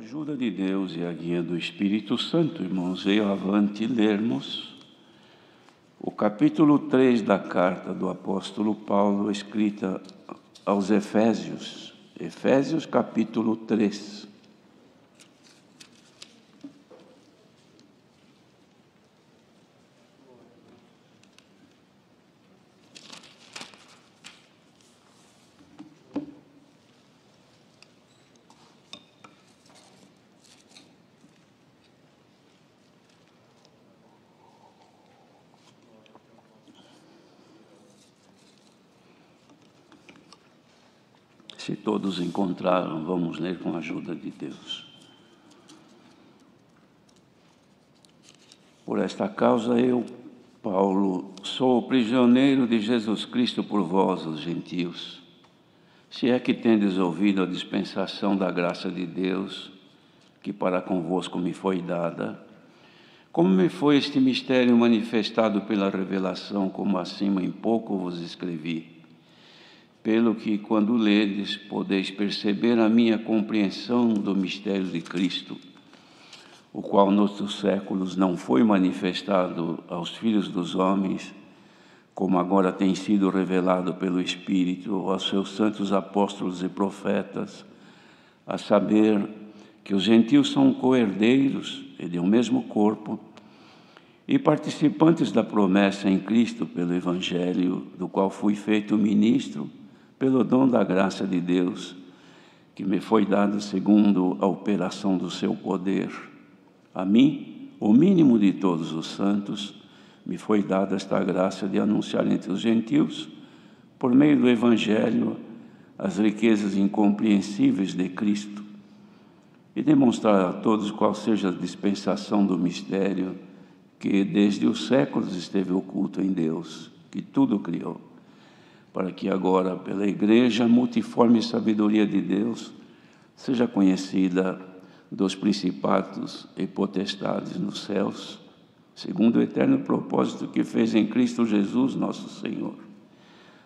Ajuda de Deus e a guia do Espírito Santo, irmãos, veio avante lermos o capítulo 3 da carta do apóstolo Paulo, escrita aos Efésios. Efésios, capítulo 3. Se todos encontraram, vamos ler com a ajuda de Deus. Por esta causa eu, Paulo, sou o prisioneiro de Jesus Cristo por vós, os gentios. Se é que tendes ouvido a dispensação da graça de Deus, que para convosco me foi dada, como me foi este mistério manifestado pela revelação, como acima em pouco vos escrevi, pelo que, quando ledes, podeis perceber a minha compreensão do mistério de Cristo, o qual noutros séculos não foi manifestado aos filhos dos homens, como agora tem sido revelado pelo Espírito aos seus santos apóstolos e profetas, a saber que os gentios são co-herdeiros e de um mesmo corpo, e participantes da promessa em Cristo pelo Evangelho, do qual fui feito ministro, pelo dom da graça de Deus, que me foi dado segundo a operação do seu poder. A mim, o mínimo de todos os santos, me foi dada esta graça de anunciar entre os gentios, por meio do Evangelho, as riquezas incompreensíveis de Cristo, e demonstrar a todos qual seja a dispensação do mistério que desde os séculos esteve oculto em Deus, que tudo criou, para que agora, pela Igreja, a multiforme sabedoria de Deus seja conhecida dos principados e potestades nos céus, segundo o eterno propósito que fez em Cristo Jesus, nosso Senhor,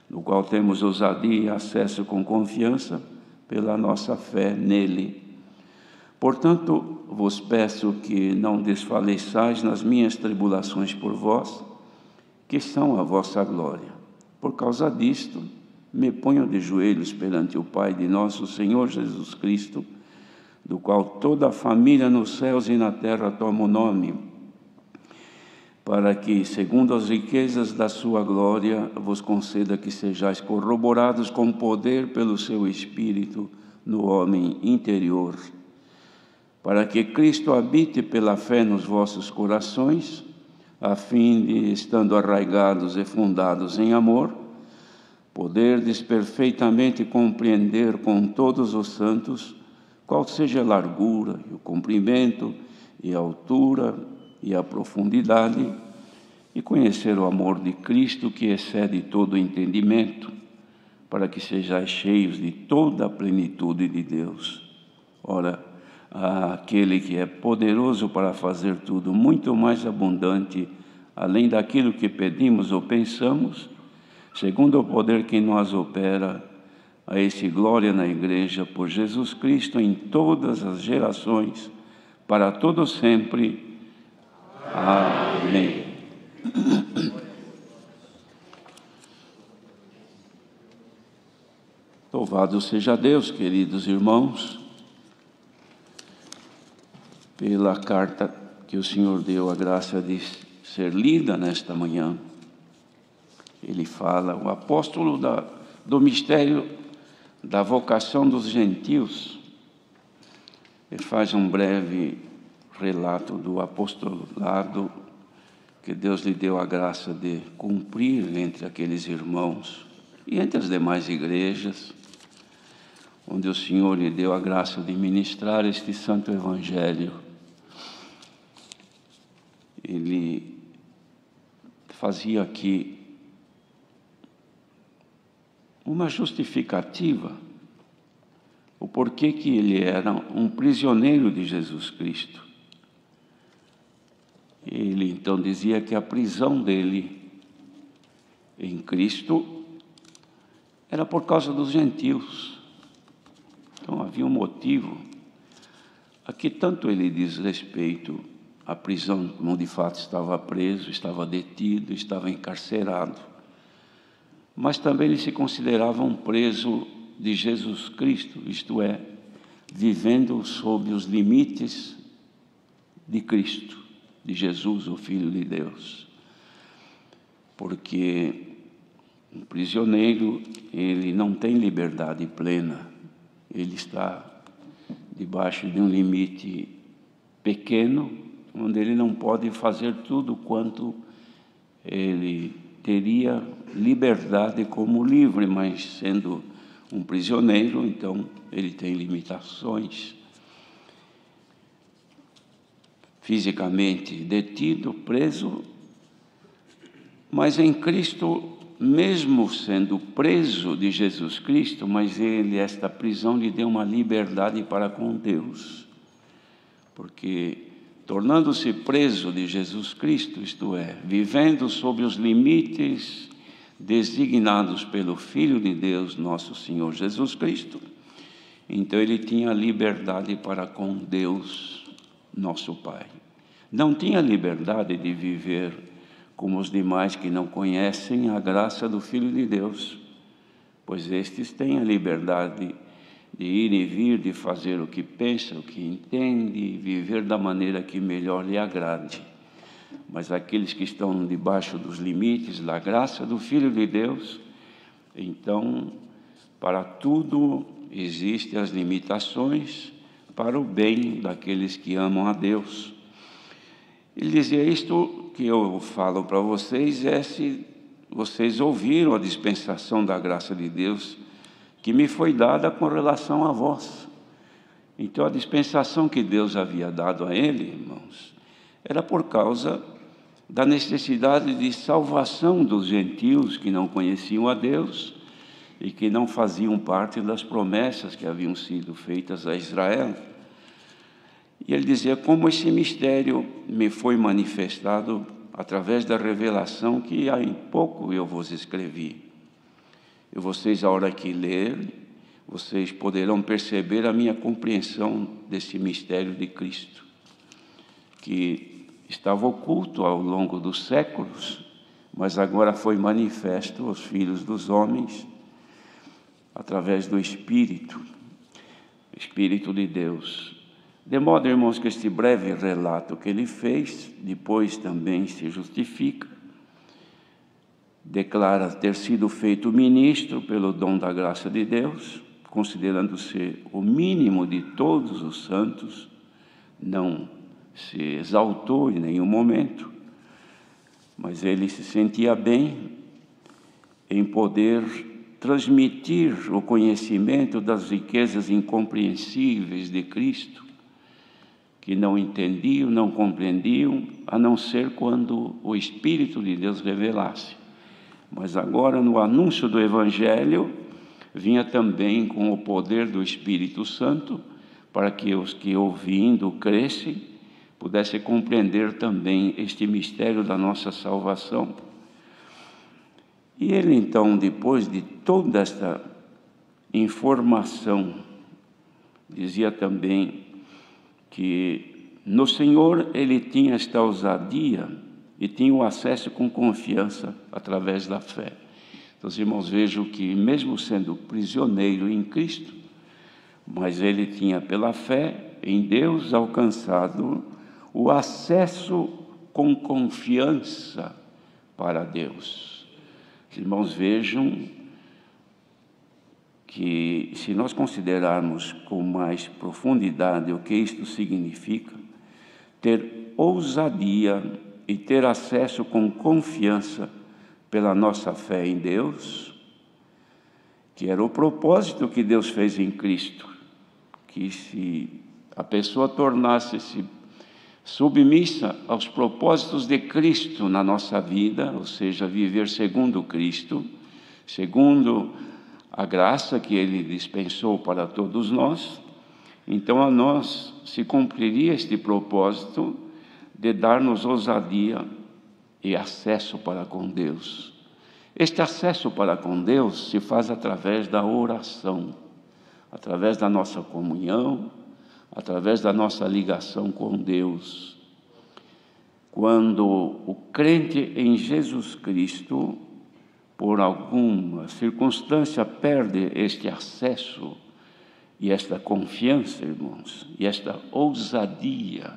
no qual temos ousadia e acesso com confiança pela nossa fé nele. Portanto, vos peço que não desfaleçais nas minhas tribulações por vós, que são a vossa glória. Por causa disto, me ponho de joelhos perante o Pai de nosso Senhor Jesus Cristo, do qual toda a família nos céus e na terra toma o nome, para que, segundo as riquezas da sua glória, vos conceda que sejais corroborados com poder pelo seu Espírito no homem interior, para que Cristo habite pela fé nos vossos corações, a fim de, estando arraigados e fundados em amor, poderdes perfeitamente compreender com todos os santos qual seja a largura, e o comprimento, e a altura, e a profundidade, e conhecer o amor de Cristo que excede todo o entendimento, para que sejais cheios de toda a plenitude de Deus. Ora, aquele que é poderoso para fazer tudo muito mais abundante, além daquilo que pedimos ou pensamos, segundo o poder que em nós opera, a esse glória na Igreja, por Jesus Cristo, em todas as gerações, para todos sempre. Amém. Louvado seja Deus, queridos irmãos, pela carta que o Senhor deu a graça de ser lida nesta manhã. Ele fala, o apóstolo do mistério da vocação dos gentios. Ele faz um breve relato do apostolado que Deus lhe deu a graça de cumprir entre aqueles irmãos e entre as demais igrejas, onde o Senhor lhe deu a graça de ministrar este santo evangelho. Ele fazia aqui uma justificativa, o porquê que ele era um prisioneiro de Jesus Cristo. Ele então dizia que a prisão dele em Cristo era por causa dos gentios. Então havia um motivo. Aqui tanto ele diz respeito à prisão, como de fato estava preso, estava detido, estava encarcerado, mas também ele se considerava um preso de Jesus Cristo, isto é, vivendo sob os limites de Cristo, de Jesus, o Filho de Deus. Porque um prisioneiro, ele não tem liberdade plena, ele está debaixo de um limite pequeno, onde ele não pode fazer tudo quanto ele teria liberdade como livre, mas sendo um prisioneiro, então ele tem limitações. Fisicamente detido, preso, mas em Cristo, mesmo sendo preso de Jesus Cristo, mas esta prisão lhe deu uma liberdade para com Deus, porque tornando-se preso de Jesus Cristo, isto é, vivendo sob os limites designados pelo Filho de Deus, nosso Senhor Jesus Cristo, então ele tinha liberdade para com Deus, nosso Pai. Não tinha liberdade de viver como os demais que não conhecem a graça do Filho de Deus, pois estes têm a liberdade de ir e vir, de fazer o que pensa, o que entende, viver da maneira que melhor lhe agrade. Mas aqueles que estão debaixo dos limites da graça do Filho de Deus, então, para tudo existem as limitações para o bem daqueles que amam a Deus. Ele dizia: isto que eu falo para vocês se vocês ouviram a dispensação da graça de Deus que me foi dada com relação a vós. Então, a dispensação que Deus havia dado a ele, irmãos, era por causa da necessidade de salvação dos gentios que não conheciam a Deus e que não faziam parte das promessas que haviam sido feitas a Israel. E ele dizia: como esse mistério me foi manifestado através da revelação que há em pouco eu vos escrevi. E vocês, a hora que lerem, vocês poderão perceber a minha compreensão desse mistério de Cristo, que estava oculto ao longo dos séculos, mas agora foi manifesto aos filhos dos homens através do Espírito de Deus. De modo, irmãos, que este breve relato que ele fez, depois também se justifica, declara ter sido feito ministro pelo dom da graça de Deus, considerando-se o mínimo de todos os santos, não se exaltou em nenhum momento, mas ele se sentia bem em poder transmitir o conhecimento das riquezas incompreensíveis de Cristo, que não entendiam, não compreendiam, a não ser quando o Espírito de Deus revelasse. Mas agora, no anúncio do Evangelho, vinha também com o poder do Espírito Santo, para que os que ouvindo crescem, pudessem compreender também este mistério da nossa salvação. E ele então, depois de toda esta informação, dizia também que no Senhor ele tinha esta ousadia e tinha o acesso com confiança através da fé. Então, os irmãos, vejam que mesmo sendo prisioneiro em Cristo, mas ele tinha pela fé em Deus alcançado o acesso com confiança para Deus. Os irmãos, vejam que se nós considerarmos com mais profundidade o que isto significa, ter ousadia e ter acesso com confiança pela nossa fé em Deus, que era o propósito que Deus fez em Cristo, que se a pessoa tornasse-se submissa aos propósitos de Cristo na nossa vida, ou seja, viver segundo Cristo, segundo a graça que Ele dispensou para todos nós, então a nós se cumpriria este propósito de dar-nos ousadia e acesso para com Deus. Este acesso para com Deus se faz através da oração, através da nossa comunhão, através da nossa ligação com Deus. Quando o crente em Jesus Cristo, por alguma circunstância, perde este acesso e esta confiança, irmãos, e esta ousadia,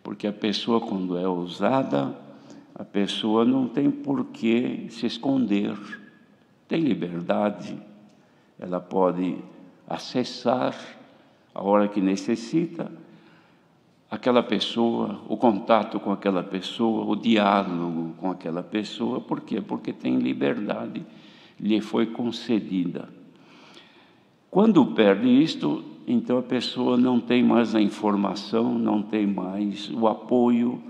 porque a pessoa, quando é ousada, a pessoa não tem por que se esconder, tem liberdade, ela pode acessar a hora que necessita aquela pessoa, o contato com aquela pessoa, o diálogo com aquela pessoa. Por quê? Porque tem liberdade, lhe foi concedida. Quando perde isto, então a pessoa não tem mais a informação, não tem mais o apoio,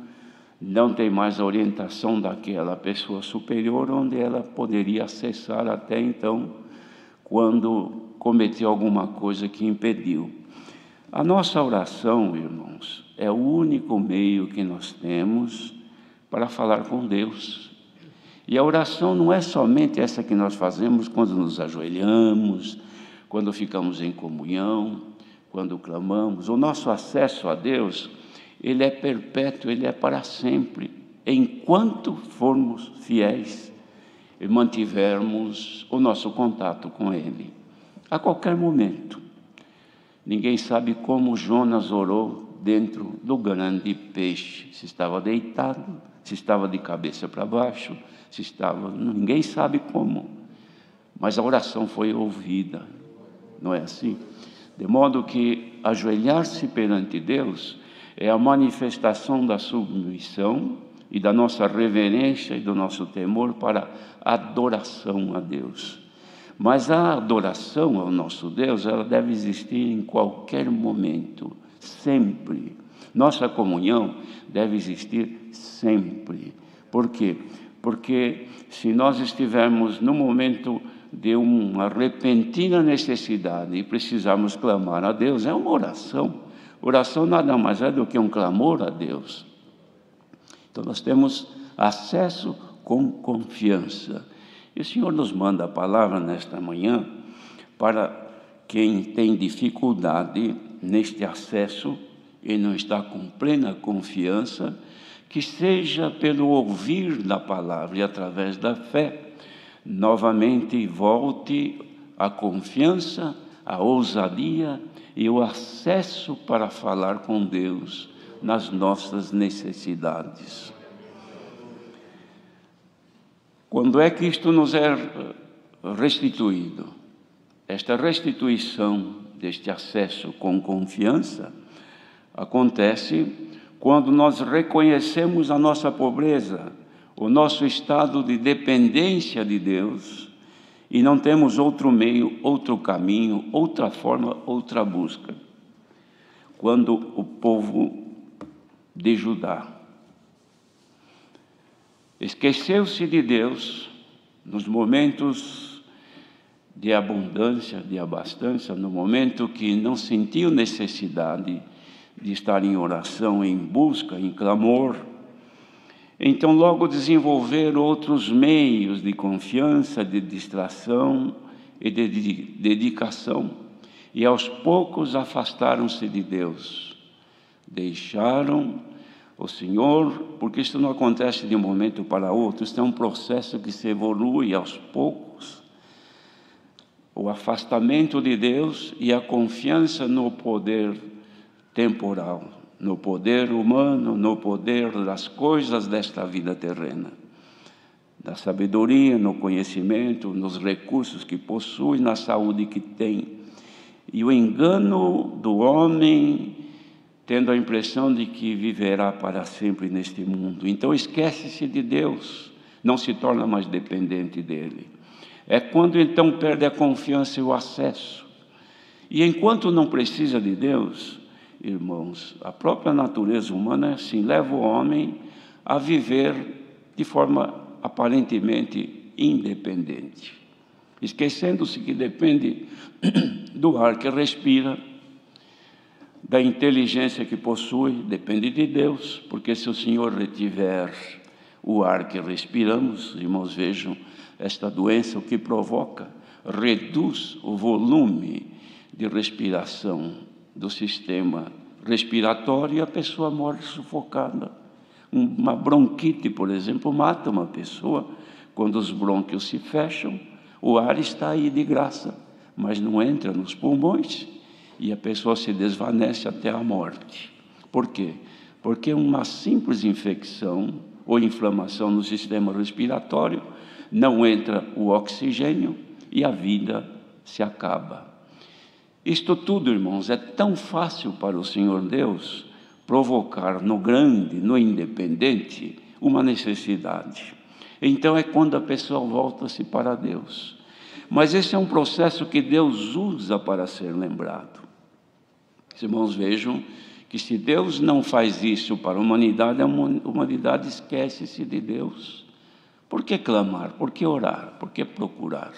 não tem mais a orientação daquela pessoa superior, onde ela poderia acessar até então, quando cometeu alguma coisa que impediu. A nossa oração, irmãos, é o único meio que nós temos para falar com Deus. E a oração não é somente essa que nós fazemos quando nos ajoelhamos, quando ficamos em comunhão, quando clamamos. O nosso acesso a Deus, ele é perpétuo, ele é para sempre, enquanto formos fiéis e mantivermos o nosso contato com Ele, a qualquer momento. Ninguém sabe como Jonas orou dentro do grande peixe, se estava deitado, se estava de cabeça para baixo, se estava... Ninguém sabe como, mas a oração foi ouvida, não é assim? De modo que ajoelhar-se perante Deus é a manifestação da submissão e da nossa reverência e do nosso temor para a adoração a Deus. Mas a adoração ao nosso Deus, ela deve existir em qualquer momento, sempre. Nossa comunhão deve existir sempre. Por quê? Porque se nós estivermos no momento de uma repentina necessidade e precisarmos clamar a Deus, é uma oração. Oração nada mais é do que um clamor a Deus. Então nós temos acesso com confiança. E o Senhor nos manda a palavra nesta manhã para quem tem dificuldade neste acesso e não está com plena confiança, que seja pelo ouvir da palavra e através da fé, novamente volte a confiança, a ousadia e o acesso para falar com Deus nas nossas necessidades. Quando é que isto nos é restituído? Esta restituição deste acesso com confiança acontece quando nós reconhecemos a nossa pobreza, o nosso estado de dependência de Deus, e não temos outro meio, outro caminho, outra forma, outra busca. Quando o povo de Judá esqueceu-se de Deus nos momentos de abundância, de abastança, no momento que não sentiu necessidade de estar em oração, em busca, em clamor, então logo desenvolver outros meios de confiança, de distração e de dedicação, e aos poucos afastaram-se de Deus, deixaram o Senhor, porque isso não acontece de um momento para outro, isso é um processo que se evolui aos poucos. O afastamento de Deus e a confiança no poder temporal, no poder humano, no poder das coisas desta vida terrena, da sabedoria, no conhecimento, nos recursos que possui, na saúde que tem. E o engano do homem, tendo a impressão de que viverá para sempre neste mundo. Então esquece-se de Deus, não se torna mais dependente dele. É quando então perde a confiança e o acesso. E enquanto não precisa de Deus, irmãos, a própria natureza humana assim leva o homem a viver de forma aparentemente independente, esquecendo-se que depende do ar que respira, da inteligência que possui, depende de Deus, porque se o Senhor retiver o ar que respiramos, irmãos, vejam, esta doença o que provoca, reduz o volume de respiração do sistema respiratório e a pessoa morre sufocada. Uma bronquite, por exemplo, mata uma pessoa. Quando os brônquios se fecham, o ar está aí de graça, mas não entra nos pulmões e a pessoa se desvanece até a morte. Por quê? Porque uma simples infecção ou inflamação no sistema respiratório, não entra o oxigênio e a vida se acaba. Isto tudo, irmãos, é tão fácil para o Senhor Deus provocar no grande, no independente, uma necessidade. Então é quando a pessoa volta-se para Deus. Mas esse é um processo que Deus usa para ser lembrado. Os irmãos vejam que se Deus não faz isso para a humanidade esquece-se de Deus. Por que clamar? Por que orar? Por que procurar?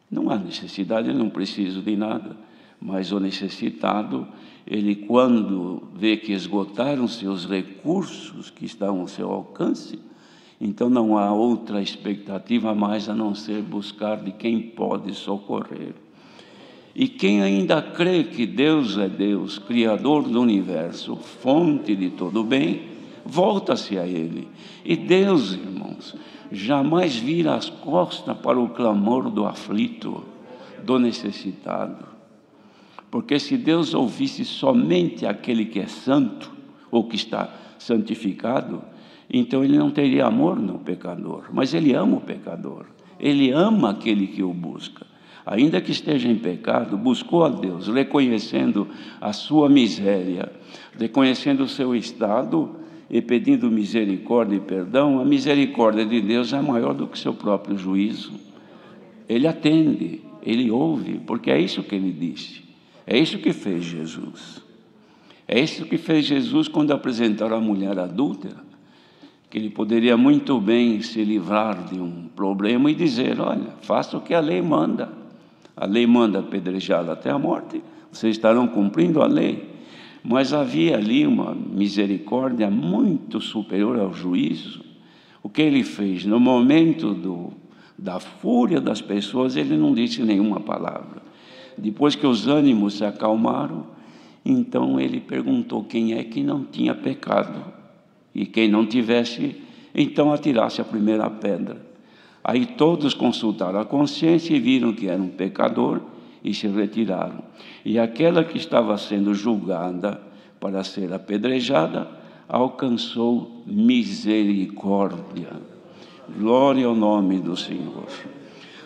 Não há necessidade, eu não preciso de nada. Mas o necessitado, ele quando vê que esgotaram-se os recursos que estão ao seu alcance, então não há outra expectativa mais a não ser buscar de quem pode socorrer. E quem ainda crê que Deus é Deus, Criador do universo, fonte de todo bem, volta-se a Ele. E Deus, irmãos, jamais vira as costas para o clamor do aflito, do necessitado. Porque se Deus ouvisse somente aquele que é santo, ou que está santificado, então Ele não teria amor no pecador. Mas Ele ama o pecador, Ele ama aquele que o busca. Ainda que esteja em pecado, buscou a Deus, reconhecendo a sua miséria, reconhecendo o seu estado e pedindo misericórdia e perdão. A misericórdia de Deus é maior do que seu próprio juízo. Ele atende, Ele ouve, porque é isso que Ele disse. É isso que fez Jesus. É isso que fez Jesus quando apresentaram a mulher adúltera, que Ele poderia muito bem se livrar de um problema e dizer: olha, faça o que a lei manda. A lei manda apedrejá-la até a morte, vocês estarão cumprindo a lei. Mas havia ali uma misericórdia muito superior ao juízo. O que Ele fez? No momento da fúria das pessoas, Ele não disse nenhuma palavra. Depois que os ânimos se acalmaram, então Ele perguntou quem é que não tinha pecado. E quem não tivesse, então atirasse a primeira pedra. Aí todos consultaram a consciência e viram que era um pecador e se retiraram. E aquela que estava sendo julgada para ser apedrejada, alcançou misericórdia. Glória ao nome do Senhor.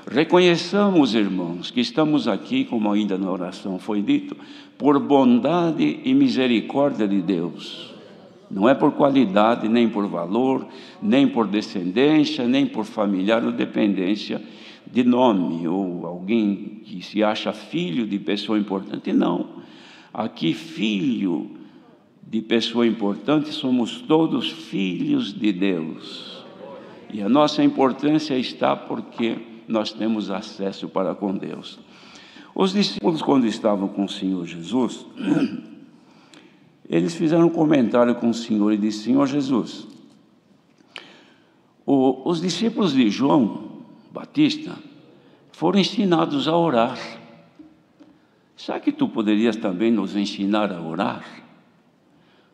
Reconheçamos, irmãos, que estamos aqui, como ainda na oração foi dito, por bondade e misericórdia de Deus. Não é por qualidade, nem por valor, nem por descendência, nem por familiar ou dependência de nome, ou alguém que se acha filho de pessoa importante. Não. Aqui, filho de pessoa importante, somos todos filhos de Deus. E a nossa importância está porque nós temos acesso para com Deus. Os discípulos, quando estavam com o Senhor Jesus, eles fizeram um comentário com o Senhor e disse: Senhor Jesus, os discípulos de João Batista foram ensinados a orar. Será que tu poderias também nos ensinar a orar?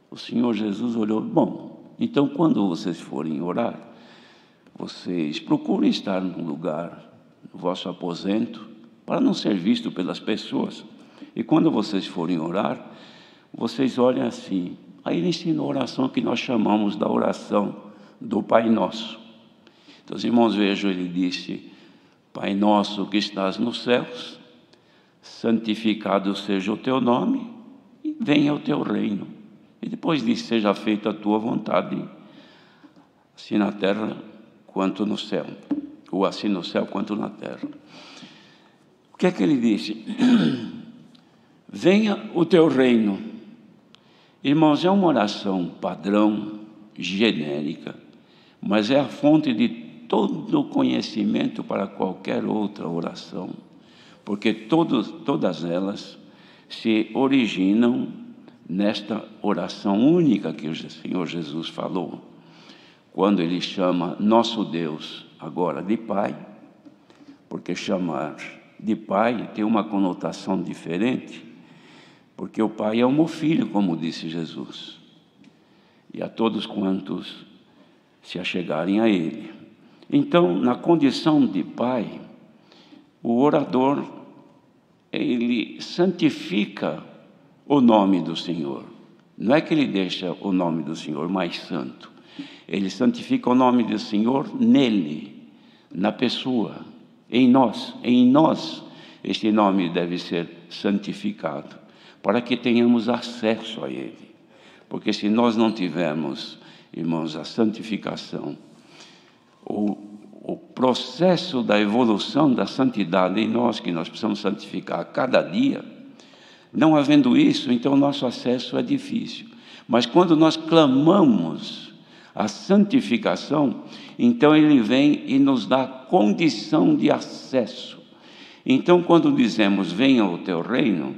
O Senhor Jesus olhou: bom, então quando vocês forem orar, vocês procurem estar num lugar, no vosso aposento, para não ser visto pelas pessoas. E quando vocês forem orar, vocês olhem assim. Aí Ele ensinou a oração que nós chamamos da oração do Pai Nosso. Então, os irmãos, vejam, Ele disse: Pai nosso que estás nos céus, santificado seja o teu nome e venha o teu reino. E depois disse: seja feita a tua vontade, assim na terra quanto no céu, ou assim no céu quanto na terra. O que é que Ele disse? Venha o teu reino. Irmãos, é uma oração padrão, genérica, mas é a fonte de todo o conhecimento para qualquer outra oração, porque todas elas se originam nesta oração única que o Senhor Jesus falou, quando Ele chama nosso Deus agora de Pai, porque chamar de Pai tem uma conotação diferente. porque o Pai ama o Filho, como disse Jesus, e a todos quantos se achegarem a Ele. Então, na condição de Pai, o orador, ele santifica o nome do Senhor. Não é que ele deixa o nome do Senhor mais santo. Ele santifica o nome do Senhor nele, na pessoa, em nós. Em nós, este nome deve ser santificado, para que tenhamos acesso a Ele. Porque se nós não tivermos, irmãos, a santificação, o processo da evolução da santidade em nós, que nós precisamos santificar a cada dia, não havendo isso, então o nosso acesso é difícil. Mas quando nós clamamos a santificação, então Ele vem e nos dá condição de acesso. Então, quando dizemos, venha o teu reino,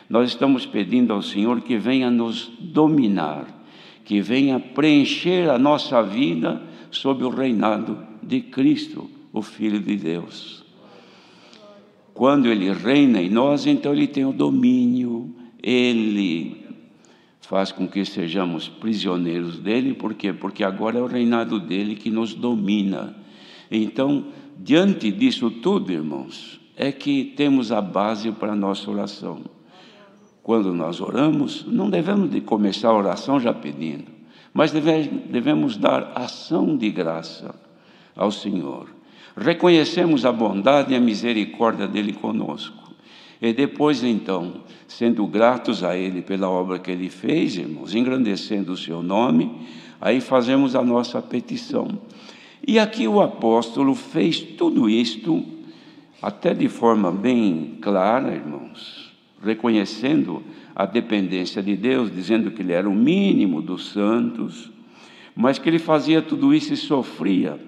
nós estamos pedindo ao Senhor que venha nos dominar, que venha preencher a nossa vida sob o reinado de Cristo, o Filho de Deus. Quando Ele reina em nós, então Ele tem o domínio, Ele faz com que sejamos prisioneiros dEle. Por quê? Porque agora é o reinado dEle que nos domina. Então, diante disso tudo, irmãos, é que temos a base para a nossa oração. Quando nós oramos, não devemos de começar a oração já pedindo, mas devemos dar ação de graça ao Senhor. Reconhecemos a bondade e a misericórdia dEle conosco. E depois, então, sendo gratos a Ele pela obra que Ele fez, irmãos, engrandecendo o seu nome, aí fazemos a nossa petição. E aqui o apóstolo fez tudo isto, até de forma bem clara, irmãos, reconhecendo a dependência de Deus, dizendo que Ele era o mínimo dos santos, mas que Ele fazia tudo isso e sofria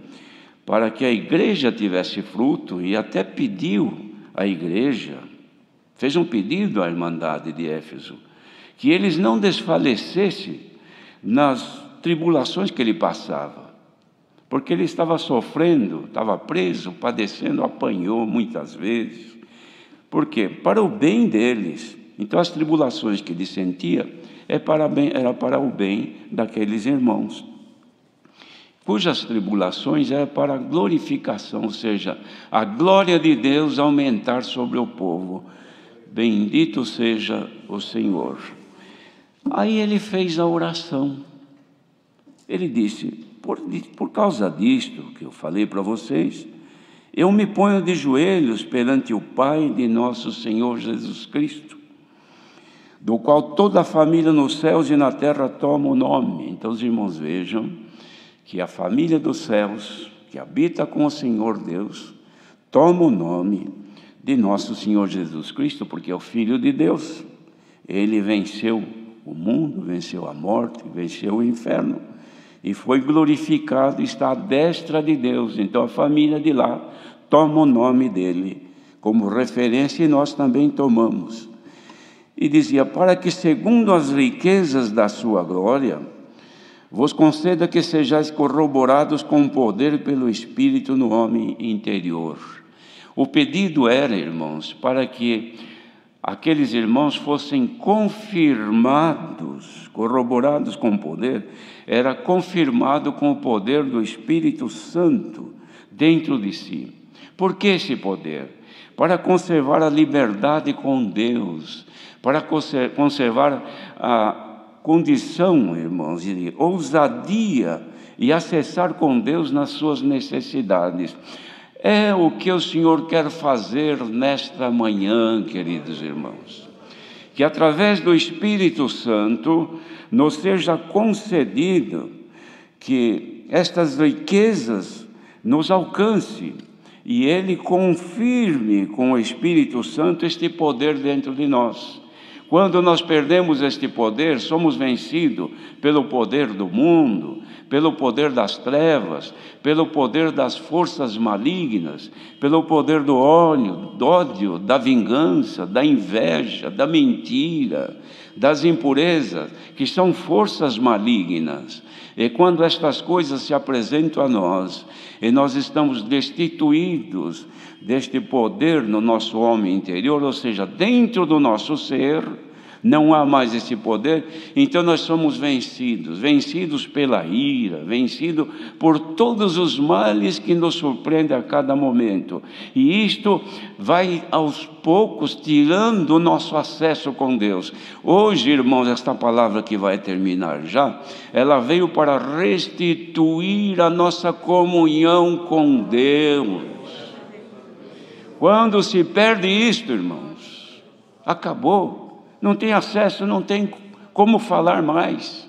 para que a igreja tivesse fruto, e até pediu à igreja, fez um pedido à Irmandade de Éfeso, que eles não desfalecessem nas tribulações que ele passava, porque ele estava sofrendo, estava preso, padecendo, apanhou muitas vezes. Por quê? Para o bem deles. Então as tribulações que ele sentia era para o bem daqueles irmãos, cujas tribulações eram para a glorificação, ou seja, a glória de Deus aumentar sobre o povo. Bendito seja o Senhor. Aí ele fez a oração. Ele disse, por causa disto que eu falei para vocês, eu me ponho de joelhos perante o Pai de nosso Senhor Jesus Cristo, do qual toda a família nos céus e na terra toma o nome. Então os irmãos vejam que a família dos céus, que habita com o Senhor Deus, toma o nome de nosso Senhor Jesus Cristo, porque é o Filho de Deus. Ele venceu o mundo, venceu a morte, venceu o inferno, e foi glorificado, está à destra de Deus. Então a família de lá toma o nome dele como referência, e nós também tomamos. E dizia, para que segundo as riquezas da sua glória, vos conceda que sejais corroborados com poder pelo Espírito no homem interior. O pedido era, irmãos, para que aqueles irmãos fossem confirmados, corroborados com poder, era confirmado com o poder do Espírito Santo dentro de si. Por que esse poder? Para conservar a liberdade com Deus, para conservar a condição, irmãos, de ousadia e acessar com Deus nas suas necessidades. É o que o Senhor quer fazer nesta manhã, queridos irmãos. Que através do Espírito Santo nos seja concedido que estas riquezas nos alcancem e Ele confirme com o Espírito Santo este poder dentro de nós. Quando nós perdemos este poder, somos vencidos pelo poder do mundo, pelo poder das trevas, pelo poder das forças malignas, pelo poder do ódio, da vingança, da inveja, da mentira, das impurezas, que são forças malignas. E quando estas coisas se apresentam a nós, e nós estamos destituídos deste poder no nosso homem interior, ou seja, dentro do nosso ser, não há mais esse poder, então nós somos vencidos pela ira, vencidos por todos os males que nos surpreendem a cada momento. E isto vai aos poucos tirando o nosso acesso com Deus. Hoje, irmãos, esta palavra que vai terminar já, ela veio para restituir a nossa comunhão com Deus. Quando se perde isto, irmãos, acabou. Não tem acesso, não tem como falar mais.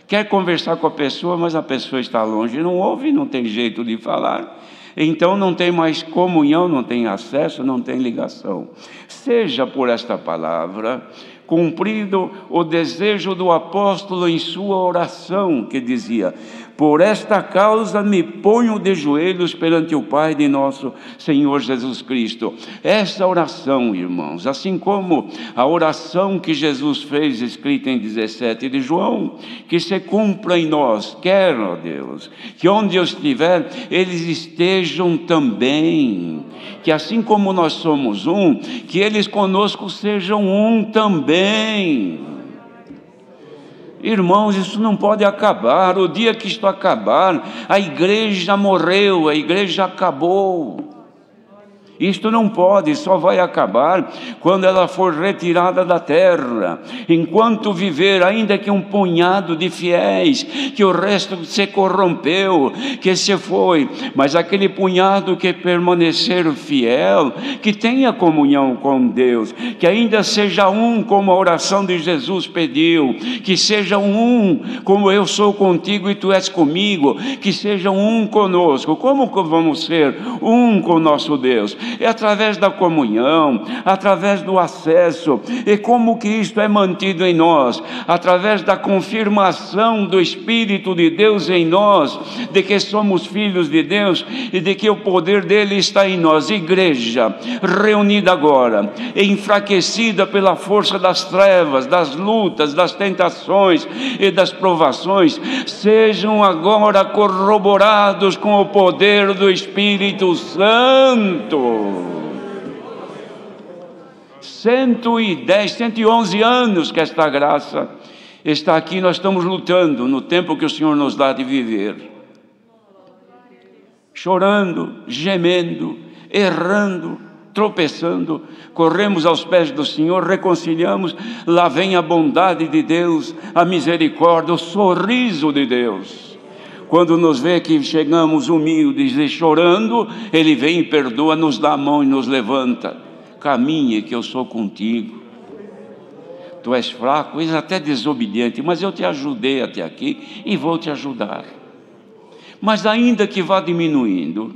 Quer conversar com a pessoa, mas a pessoa está longe, não ouve, não tem jeito de falar. Então não tem mais comunhão, não tem acesso, não tem ligação. Seja por esta palavra cumprido o desejo do apóstolo em sua oração, que dizia: por esta causa me ponho de joelhos perante o Pai de nosso Senhor Jesus Cristo. Essa oração, irmãos, assim como a oração que Jesus fez, escrita em 17 de João, que se cumpra em nós, quer, ó Deus, que onde eu estiver, eles estejam também, que assim como nós somos um, que eles conosco sejam um também. Irmãos, isso não pode acabar. O dia que isto acabar, a igreja morreu, a igreja acabou. Isto não pode, só vai acabar quando ela for retirada da terra. Enquanto viver, ainda que um punhado de fiéis, que o resto se corrompeu, que se foi, mas aquele punhado que permanecer fiel, que tenha comunhão com Deus, que ainda seja um como a oração de Jesus pediu, que seja um como eu sou contigo e tu és comigo, que seja um conosco. Como vamos ser um com nosso Deus? É através da comunhão, através do acesso. E como que isto é mantido em nós? Através da confirmação do Espírito de Deus em nós, de que somos filhos de Deus e de que o poder dele está em nós. Igreja reunida agora, enfraquecida pela força das trevas, das lutas, das tentações e das provações, sejam agora corroborados com o poder do Espírito Santo. 111 anos que esta graça está aqui, nós estamos lutando no tempo que o Senhor nos dá de viver, chorando, gemendo, errando, tropeçando, corremos aos pés do Senhor, reconciliamos, lá vem a bondade de Deus, a misericórdia, o sorriso de Deus. Quando nos vê que chegamos humildes e chorando, Ele vem e perdoa, nos dá a mão e nos levanta. Caminhe que eu sou contigo. Tu és fraco, és até desobediente, mas eu te ajudei até aqui e vou te ajudar. Mas ainda que vá diminuindo,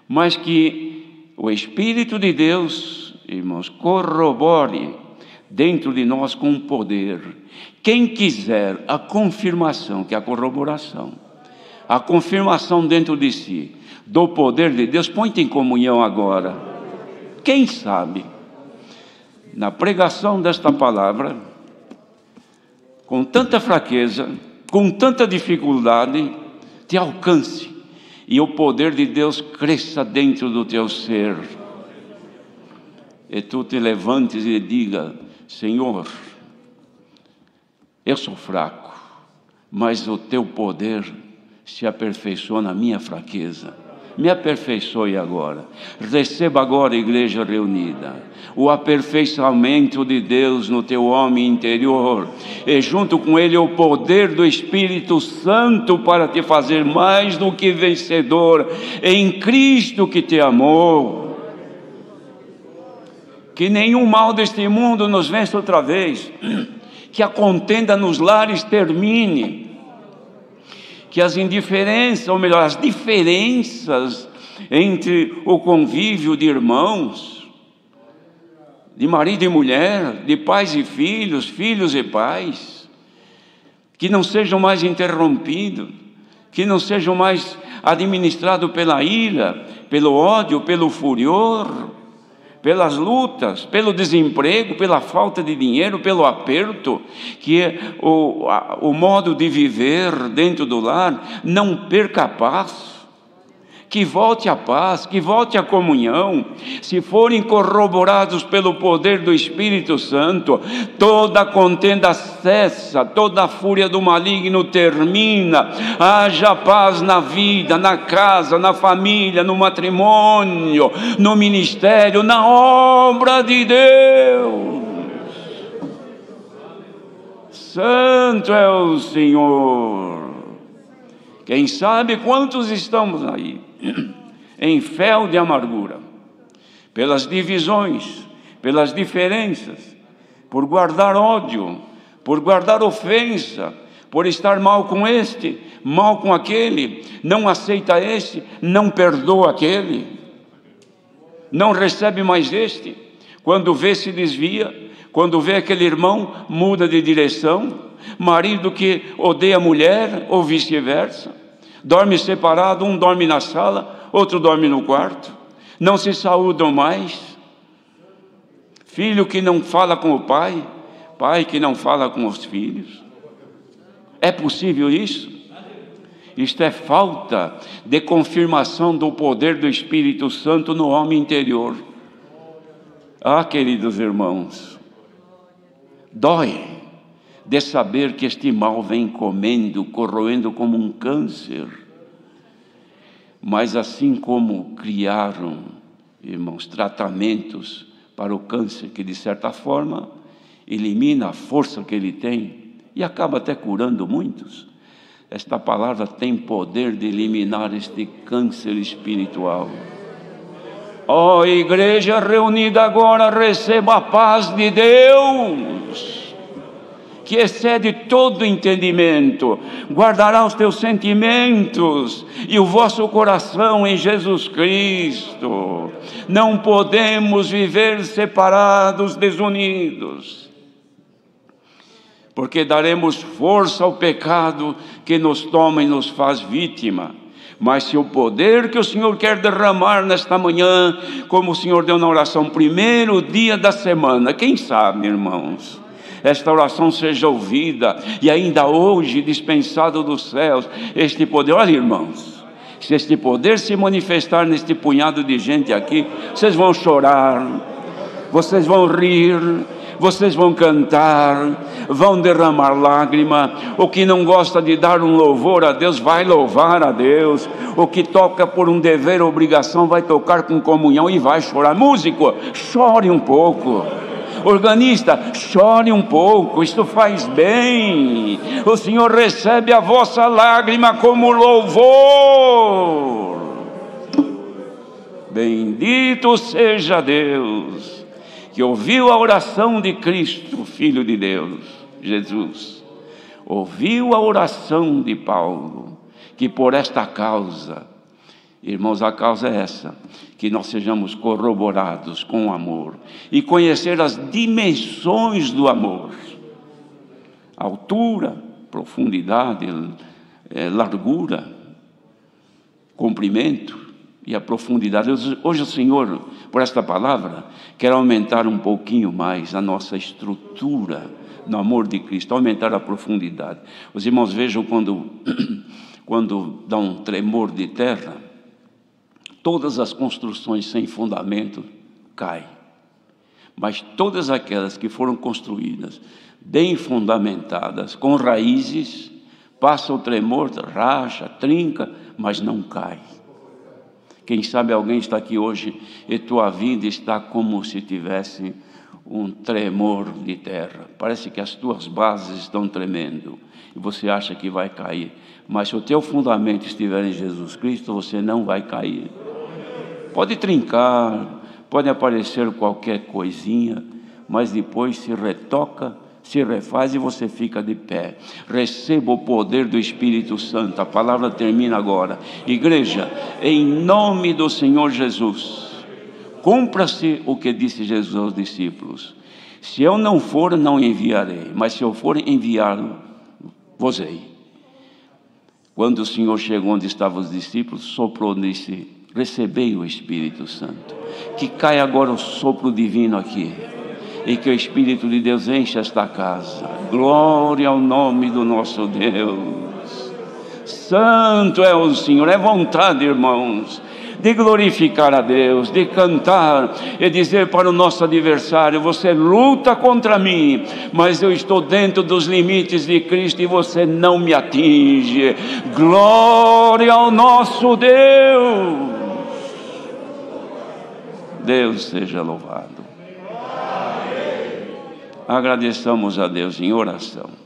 mas que o Espírito de Deus, irmãos, corrobore dentro de nós com poder. Quem quiser a confirmação, que é a corroboração, a confirmação dentro de si do poder de Deus, põe-te em comunhão agora. Quem sabe, na pregação desta palavra, com tanta fraqueza, com tanta dificuldade, te alcance e o poder de Deus cresça dentro do teu ser. E tu te levantes e diga: Senhor, eu sou fraco, mas o teu poder se aperfeiçoa na minha fraqueza. Me aperfeiçoe agora. Receba agora, igreja reunida, o aperfeiçoamento de Deus no teu homem interior, e junto com ele o poder do Espírito Santo para te fazer mais do que vencedor em Cristo que te amou. Que nenhum mal deste mundo nos vença outra vez, que a contenda nos lares termine, que as indiferenças, ou melhor, as diferenças entre o convívio de irmãos, de marido e mulher, de pais e filhos, filhos e pais, que não sejam mais interrompidos, que não sejam mais administrados pela ira, pelo ódio, pelo furor, pelas lutas, pelo desemprego, pela falta de dinheiro, pelo aperto, que é o modo de viver dentro do lar, não perca a paz, que volte a paz, que volte a comunhão. Se forem corroborados pelo poder do Espírito Santo, toda contenda cessa, toda a fúria do maligno termina, haja paz na vida, na casa, na família, no matrimônio, no ministério, na obra de Deus. Santo é o Senhor. Quem sabe quantos estamos aí em fel de amargura, pelas divisões, pelas diferenças, por guardar ódio, por guardar ofensa, por estar mal com este, mal com aquele, não aceita este, não perdoa aquele, não recebe mais este, quando vê se desvia, quando vê aquele irmão muda de direção, marido que odeia a mulher ou vice-versa, dorme separado, um dorme na sala, outro dorme no quarto, não se saúdam mais, filho que não fala com o pai, pai que não fala com os filhos. É possível isso? Isto é falta de confirmação do poder do Espírito Santo no homem interior. Ah, queridos irmãos, dói de saber que este mal vem comendo, corroendo como um câncer. Mas assim como criaram, irmãos, tratamentos para o câncer, que de certa forma elimina a força que ele tem e acaba até curando muitos, esta palavra tem poder de eliminar este câncer espiritual. Ó igreja reunida agora, receba a paz de Deus, que excede todo entendimento, guardará os teus sentimentos e o vosso coração em Jesus Cristo. Não podemos viver separados, desunidos, porque daremos força ao pecado que nos toma e nos faz vítima. Mas se o poder que o Senhor quer derramar nesta manhã, como o Senhor deu na oração, primeiro dia da semana, quem sabe, irmãos, esta oração seja ouvida e ainda hoje dispensado dos céus este poder. Olha, irmãos, se este poder se manifestar neste punhado de gente aqui, vocês vão chorar, vocês vão rir, vocês vão cantar, vão derramar lágrima. O que não gosta de dar um louvor a Deus, vai louvar a Deus. O que toca por um dever ou obrigação, vai tocar com comunhão e vai chorar. Músico, chore um pouco. Organista, chore um pouco, isto faz bem. O Senhor recebe a vossa lágrima como louvor. Bendito seja Deus, que ouviu a oração de Cristo, Filho de Deus, Jesus. Ouviu a oração de Paulo, que por esta causa, irmãos, a causa é essa, que nós sejamos corroborados com o amor e conhecer as dimensões do amor, altura, profundidade, largura, comprimento e a profundidade. Hoje o Senhor, por esta palavra, quer aumentar um pouquinho mais a nossa estrutura no amor de Cristo, aumentar a profundidade. Os irmãos vejam quando dá um tremor de terra, todas as construções sem fundamento caem, mas todas aquelas que foram construídas, bem fundamentadas, com raízes, passa o tremor, racha, trinca, mas não cai. Quem sabe alguém está aqui hoje e tua vida está como se tivesse um tremor de terra, parece que as tuas bases estão tremendo e você acha que vai cair, mas se o teu fundamento estiver em Jesus Cristo, você não vai cair. Pode trincar, pode aparecer qualquer coisinha, mas depois se retoca, se refaz e você fica de pé. Receba o poder do Espírito Santo. A palavra termina agora. Igreja, em nome do Senhor Jesus, cumpra-se o que disse Jesus aos discípulos: se eu não for, não enviarei, mas se eu for, enviá-lo-vos-ei. Quando o Senhor chegou onde estavam os discípulos, soprou e disse: recebei o Espírito Santo. Que caia agora o sopro divino aqui e que o Espírito de Deus encha esta casa. Glória ao nome do nosso Deus. Santo é o Senhor. É vontade, irmãos, de glorificar a Deus, de cantar e dizer para o nosso adversário: você luta contra mim, mas eu estou dentro dos limites de Cristo e você não me atinge. Glória ao nosso Deus. Deus seja louvado. Agradeçamos a Deus em oração.